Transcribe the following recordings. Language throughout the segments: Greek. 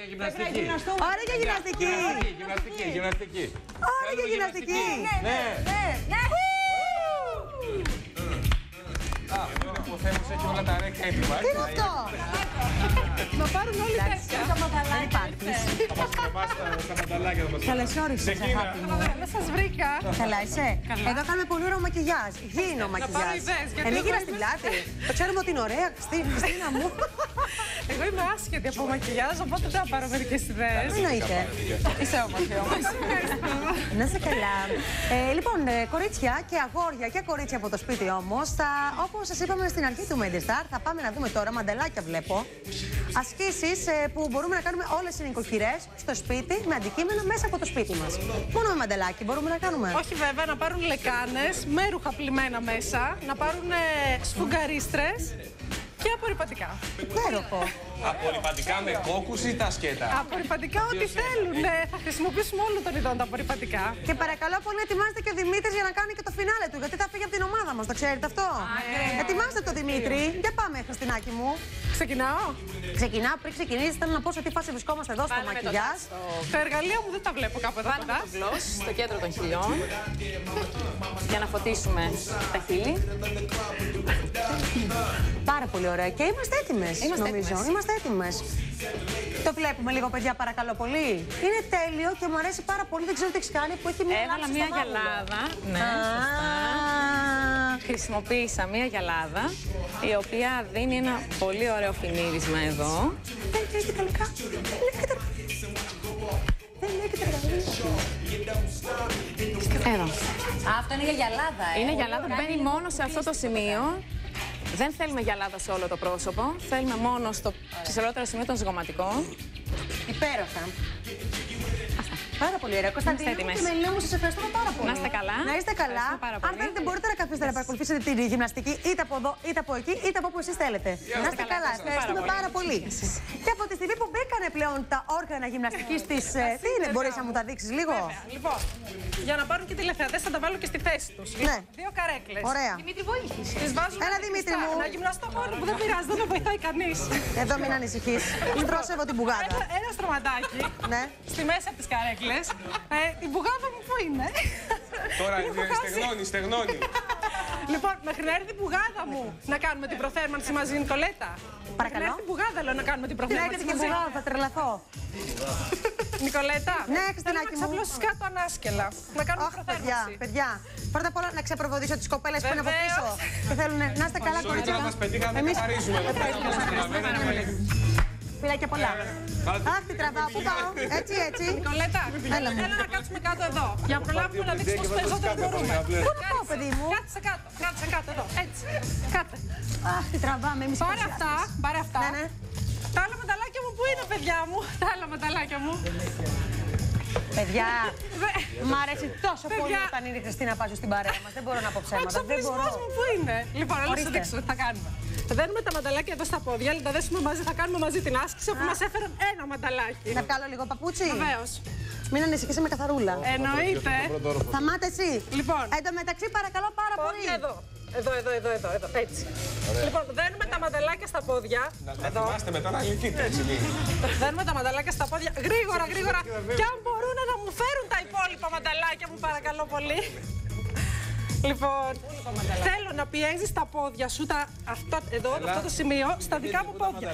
και γυμναστική. Ωραία για γυμναστική. Γυμναστική. Ωραία για γυμναστική. Ναι. Ο Θέμος έχει όλα τα ρέκια έτοιμα. Τι είναι αυτό? Να πάρουν όλοι τέτοια. Δεν υπάρχεις. Στα μανταλάκια θα μας Καλώς όρισες, αγάπη μου. Δεν σας βρήκα. Καλά είσαι. Εδώ κάνουμε πολύ ωραίο μακιγιάζ. Γήινο μακιγιάζ. ιδέες, γιατί Ενίγειρα εγώ στην πλάτη. Το ξέρουμε ότι είναι ωραία, Χριστίνα μου. Εγώ είμαι άσχετη από μακιγιάζ, οπότε δεν θα πάρω μερικές ιδέες. Εννοείται. Είσαι όμορφη όμως. Να είσαι καλά. Λοιπόν, κορίτσια και αγόρια και κορίτσια από το σπίτι όμως, όπως σας είπαμε στην αρχή του Μέντεσταρ, θα πάμε να δούμε τώρα, μανταλάκια βλέπω, ασκήσεις που μπορούμε να κάνουμε όλες οι νοικοκυρές στο σπίτι με αντικείμενα μέσα από το σπίτι μας. Μόνο με μανταλάκι μπορούμε να κάνουμε. Όχι βέβαια, να πάρουν λεκάνες με ρούχα πλημμένα μέσα, να πάρουν σφουγγαρίστρες και απορρυπαντικά. Υπέροχο. Απορρυπαντικά με κόκκους ή τα σκέτα. Απορρυπαντικά ό,τι θέλουν. Ναι, θα χρησιμοποιήσουμε όλων των ειδών τα απορρυπαντικά. Και παρακαλώ πολύ, ετοιμάστε και ο Δημήτρης για να κάνει και το φινάλε του, γιατί θα φύγει από την ομάδα μας, το ξέρετε αυτό. Ετοιμάστε το Δημήτρη. Για πάμε, Χριστινάκη μου. Ξεκινάω. Ξεκινάω, πριν ξεκινήσεις, θέλω να πω σε τι φάση βρισκόμαστε εδώ στο μακιγιάζ. Τα εργαλεία μου δεν τα βλέπω κάπου εδώ Βάλουμε κοντά. το γκλος στο κέντρο των χιλιών για να φωτίσουμε τα χείλη. Πάρα πολύ ωραία. Και είμαστε έτοιμες, νομίζω. Είμαστε έτοιμες. Το βλέπουμε λίγο, παιδιά, παρακαλώ πολύ. Είναι τέλειο και μου αρέσει πάρα πολύ. Δεν ξέρω τι έχεις κάνει που έχει μια Έβαλα λάμψη μία στο μάγουλο. γυαλάδα. Ναι, σωστά. Χρησιμοποίησα μία γυαλάδα, η οποία δίνει ένα πολύ ωραίο φινίρισμα εδώ. Δεν λέει και τελικά. Δεν λέει και τα εργαλεία. Εδώ. Αυτό είναι για γυαλάδα, Είναι γυαλάδα που μπαίνει μόνο σε αυτό το σημείο. Δεν θέλουμε γυαλάδα σε όλο το πρόσωπο. Θέλουμε μόνο στο ψηλότερο σημείο των ζυγωματικών. Υπέροχα. Πάρα πολύ ωραία. Κωνσταντίνα μου και Μελίνα μου, σας ευχαριστούμε πάρα πολύ. Να είστε καλά. Να είστε καλά. Αν θέλετε, μπορείτε να καθίσετε να παρακολουθήσετε τη γυμναστική είτε από εδώ, είτε από εκεί, είτε από όπου εσείς θέλετε. Να είστε καλά. Ευχαριστούμε πάρα πολύ. Και από τη στιγμή που μπήκανε πλέον τα όργανα γυμναστικής της. Τι είναι, μπορείς να μου τα δείξεις λίγο? Λοιπόν, για να πάρουν και τηλεθεατές θα τα βάλω και στη θέση τους. Ναι. Δύο καρέκλες. Ωραία. Δημήτρη, βοήθησε. Τις βάζουμε Έλα, Δημήτρη μου. να γυμναστώ μόνο που δεν πειράζει, δεν με βοηθάει κανείς. Εδώ μην ανησυχείς. Στρώσευω την πουγάδα. Ένα στρωματάκι Ναι. στη μέση από τις καρέκλες. Η πουγάδα μου πού είναι? Τώρα Την έχω χάσει. στεγνώνει. Λοιπόν, μέχρι να έρθει η πουγάδα μου να κάνουμε την προθέρμανση μαζί, Νικολέτα. Μέχρι να έρθει η πουγάδα, λέω, να κάνουμε την Τι προθέρμανση έχετε και μαζί. πουγάδα, θα τρελαθώ. Νικολέτα. Ναι, Χριστινάκη θέλω μου. να ξαπλώσεις κάτω ανάσκελα. Να κάνουμε Αχ, παιδιά, προθέρμανση. παιδιά. Πρώτα απ' όλα να ξεπροβοδήσω τις κοπέλες που είναι από πίσω. Βεβαίως. Και θέλουν να είστε καλά, Sorry, κορίτσια. τώρα μας πετύχαν, δεν καθαρίζουμε. Φιλάκια πολλά. Αχ, τι τραβάω, πού πάω. Έτσι, έτσι. Νικολέτα, Έλα μου. έλα να κάτσουμε κάτω εδώ. Για να προλάβουμε να δείξουμε όσο περισσότερο μπορούμε. Πού να πάω, παιδί μου. Κάτσε κάτω, κάτσε κάτω εδώ. Έτσι. Κάτσε. Αχ, τι τραβάμε εμείς. Πάρε αυτά, πάρε αυτά. Ναι, ναι. Τα άλλα μεταλλάκια μου πού είναι, παιδιά μου? Τα άλλα μεταλλάκια μου. Παιδιά, μ' αρέσει τόσο πολύ Παιδιά. όταν είναι η Χριστίνα Πάζου στην παρέα μας. Δεν μπορώ να πω Ο ψέματα. Δεν εξοπλισμός μπορώ. μου πού είναι? Λοιπόν, να Ορίστε. σας δείξω τι θα κάνουμε. Δένουμε τα μανταλάκια εδώ στα πόδια, να τα δέσουμε μαζί, θα κάνουμε μαζί την άσκηση όπου μας έφεραν ένα μανταλάκι. Να βγάλω λίγο παπούτσι. Βεβαίως. Μην ανησυχείς, είμαι καθαρούλα. Εννοείται. Σταμάτα εσύ. Λοιπόν. Εν τω μεταξύ, παρακαλώ πάρα πολύ. Πόδια εδώ. Εδώ. Έτσι. Λοιπόν, δένουμε τα μανταλάκια στα πόδια. Να θυμάστε μετά να λυθείτε, έτσι λίγο. Δένουμε τα μανταλάκια στα πόδια. Γρήγορα. Και αν μπορούν να μου φέρουν τα υπόλοιπα μανταλάκια μου, παρακαλώ πολύ. Λοιπόν, θέλω να πιέζεις τα πόδια σου, αυτό το σημείο, στα δικά μου πόδια.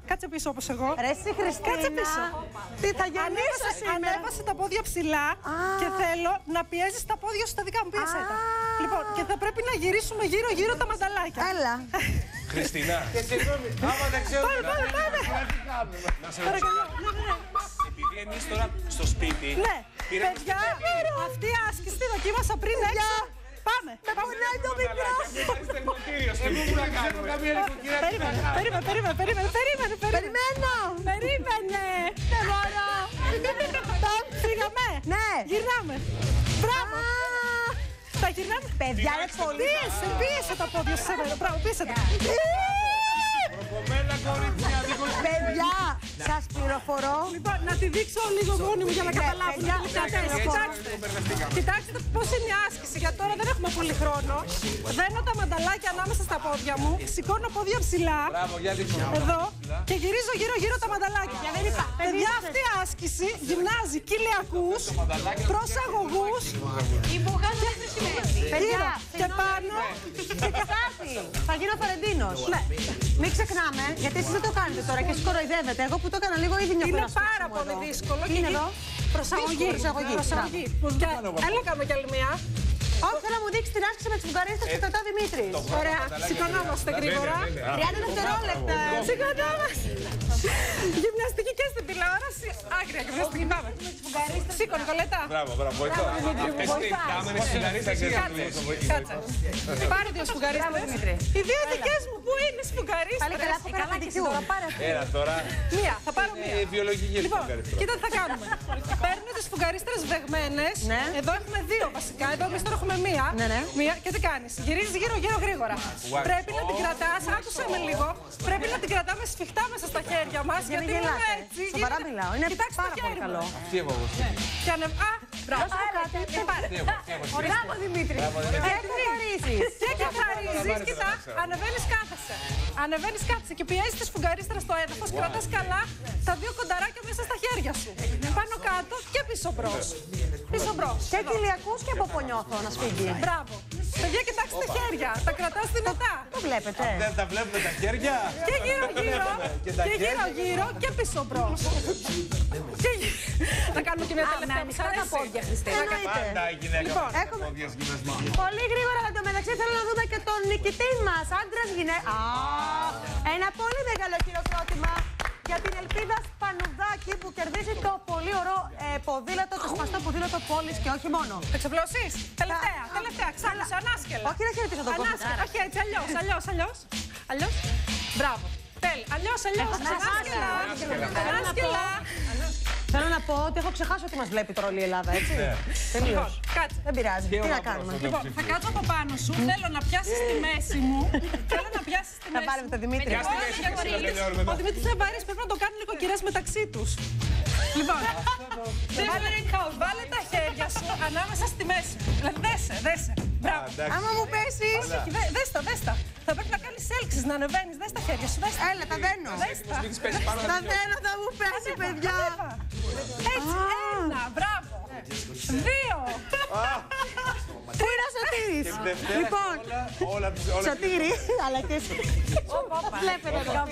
Κάτσε πίσω όπως εγώ. Ρε εσύ, Χριστίνα. Κάτσε πίσω. Τι θα γεννήσω σήμερα. Ανέβασε τα πόδια ψηλά και θέλω να πιέζεις τα πόδια σου στα δικά μου. Πίεσέ τα. Λοιπόν, και θα πρέπει να γυρίσουμε γύρω-γύρω τα μανταλάκια. Έλα. Χριστίνα. Και συγγνώμη, άμα δεν ξέρω Πάμε. να σε ρωτήσω. Επειδή εμείς τώρα στο σπίτι... Ναι, παιδιά, αυτή η άσκηση τη δοκίμασα πριν έξω. Πάμε. Πονάει το μικρό. Περίμενε. Δεν μπορώ. Φύγαμε. Ναι. Γυρνάμε. Μπράβο. Τα γυρνάμε. Παιδιά, είναι πολύ. Πίεσε τα πόδια σου. Μπράβο, πίεσε τα. Παιδιά, σας πληροφορώ. Λοιπόν, να τη δείξω λίγο μόνη μου για να καταλάβουν. Κοιτάξτε πώς είναι η άσκηση, γιατί τώρα δεν έχουμε πολύ χρόνο. Δένω τα μανταλάκια ανάμεσα στα πόδια μου, σηκώνω πόδια ψηλά. Εδώ και γυρίζω γύρω-γύρω τα μανταλάκια. άσκηση γυμνάζει κοιλιακούς, προσαγωγούς και πάνω. Θα γίνω Φερεντίνος. Ναι. Μην ξεχνάμε, γιατί εσείς δεν το κάνετε τώρα και εσείς κοροϊδεύετε. Εγώ που το έκανα λίγο ήδη νιώθω Είναι ένα σπίτι πάρα μου πολύ εδώ. δύσκολο. Τι είναι εδώ? Προσαγωγή. Προσαγωγή. Έλα, κάνουμε κι άλλη μία. Όχι, θέλω να μου δείξει την άσκηση με τις φουγγαρίστες που κρατά Δημήτρης. Ωραία, σηκωνόμαστε γρήγορα. 30 δευτερόλεπτα. Σηκωνόμαστε. Γυμναστική και στην τηλεόραση. Άγρια γυμναστική, πάμε. Σήκω, Νικολέτα. Μπράβο, βοηθώ. Αυτές είναι οι κάμερες σφουγγαρίστες. Κάτσε. Πάρε δύο σφουγγαρίστες. Οι δύο δικές μου που είναι σφουγγαρίστες. Πάλι καλά που έκανα παιδικιού. Έλα τώρα. Μία, θα πάρω μία. Βιολογική Λοιπόν, σφουγγαρίστρα. κοίτα τι θα κάνουμε. Παίρνουμε τις σφουγγαρίστρες βεγμένες. Ναι. Εδώ έχουμε δύο βασικά. Εδώ εμείς τώρα έχουμε μία. Ναι, ναι. Μία και τι κάνεις. Γυρίζεις γύρω-γύρω γρήγορα. Πρέπει να την κρατάς. Άκουσε με λίγο. Πρέπει να την κρατάμε σφιχτά μέσα στα χέρια μας. Για να Γιατί μόνο γελάτε. έτσι. Σοβαρά μιλάω. Είναι Κοιτάξτε πάρα το πολύ χέρι καλό. μου. Τι έχω εγώ. Και Α, μπράβο. Δώσε μου κάτι. Πάρε. Μπράβο Δημήτρη. Και καθαρίζεις. Και καθαρίζεις, κοίτα, ανεβαίνεις κάθεσαι. Ανεβαίνεις κάθεσαι και πιέζεις τη σφουγγαρίστρα στο έδαφος, κρατάς καλά τα δύο κονταράκια μέσα στα χέρια σου. Πάνω κάτω και πίσω μπρος. Πίσω μπρος. Και κοιλιακούς και από πονιώθω να σφίγγει. Μπράβο. Παιδιά, κοιτάξτε τα χέρια. Τα κρατάς δυνατά. Το βλέπετε. Δεν τα βλέπουμε τα χέρια. Και γύρω-γύρω. Και γύρω-γύρω και πίσω μπρος. Θα κάνουμε και μια τελευταία που σ' Ανοιχτά τα αρέσει. πόδια, Χριστίνα. Εννοείται. Πάντα η γυναίκα Λοιπόν, με τα έχουμε- πόδια γυμναστική. Πολύ γρήγορα εντωμεταξύ θέλω να δούμε και τον νικητή μας. Άντρας γυναίκα. Ένα πολύ μεγάλο χειροκρότημα για την Ελπίδα Σπανουδάκη που κερδίζει το πολύ ωραίο ποδήλατο, το σπαστό ποδήλατο πόλης και όχι μόνο. Θα ξεπλώσεις. Τελευταία. Ξάπλωσε, ανάσκελα. Όχι να χαιρετήσω τον κόσμο. Ανάσκελα. Όχι έτσι, αλλιώς. Μπράβο. Τέλει. Αλλιώς. Ανάσκελα. Θέλω να πω ότι έχω ξεχάσει ότι μας βλέπει τώρα όλη η Ελλάδα, έτσι. Ναι. Τελείως. Κάτσε. Δεν πειράζει. Τι να κάνουμε. Λοιπόν, θα κάτσω από πάνω σου. Θέλω να πιάσεις τη μέση μου. Θέλω να πιάσεις τη Θα μέση πάρουμε μου. τον Δημήτρη. Πιάστε τη μέση, Όχι, να τελειώνουμε Ο εδώ. Δημήτρης είναι βαρύς, πρέπει να το κάνουν λίγο κυρίες μεταξύ τους. Λοιπόν, βάλε τα χέρια σου ανάμεσα στη μέση. Δηλαδή, δέσε. Μπράβο. Άμα μου πέσεις. Δες τα. Θα πρέπει να κάνεις έλξεις, να ανεβαίνεις. Δες τα χέρια σου, δες τα. Έλα, τα δένω. Δες τα. Μην τις πέσει πάνω Τα να μην δένω, θα μου πέσει, παιδιά. Έτσι, ένα, μπράβο. Δύο. Πού είναι ο Σωτήρης. Λοιπόν, όλα Σωτήρη, αλλά και εσύ. Βλέπετε εδώ.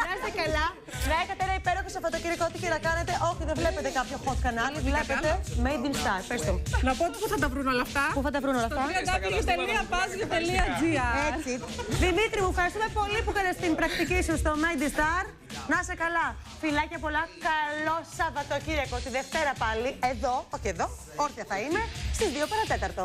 Να είστε καλά. Να έχετε ένα υπέροχο Σαββατοκύριακο, ό,τι και να κάνετε. Όχι, δεν βλέπετε κάποιο hot κανάλι. Βλέπετε Made in Star. Πες το. Να πω πού θα τα βρουν όλα αυτά. Πού θα τα βρουν όλα αυτά. www.pazio.gr. Έτσι. Δημήτρη, μου ευχαριστούμε πολύ που κάνεις την πρακτική σου στο Made in Star. Να είσαι καλά. Φιλάκια πολλά. Καλό Σαββατοκύριακο. Τη Δευτέρα πάλι. Εδώ, όχι εδώ, όρθια θα είμαι, στις 2 παρατέταρτο.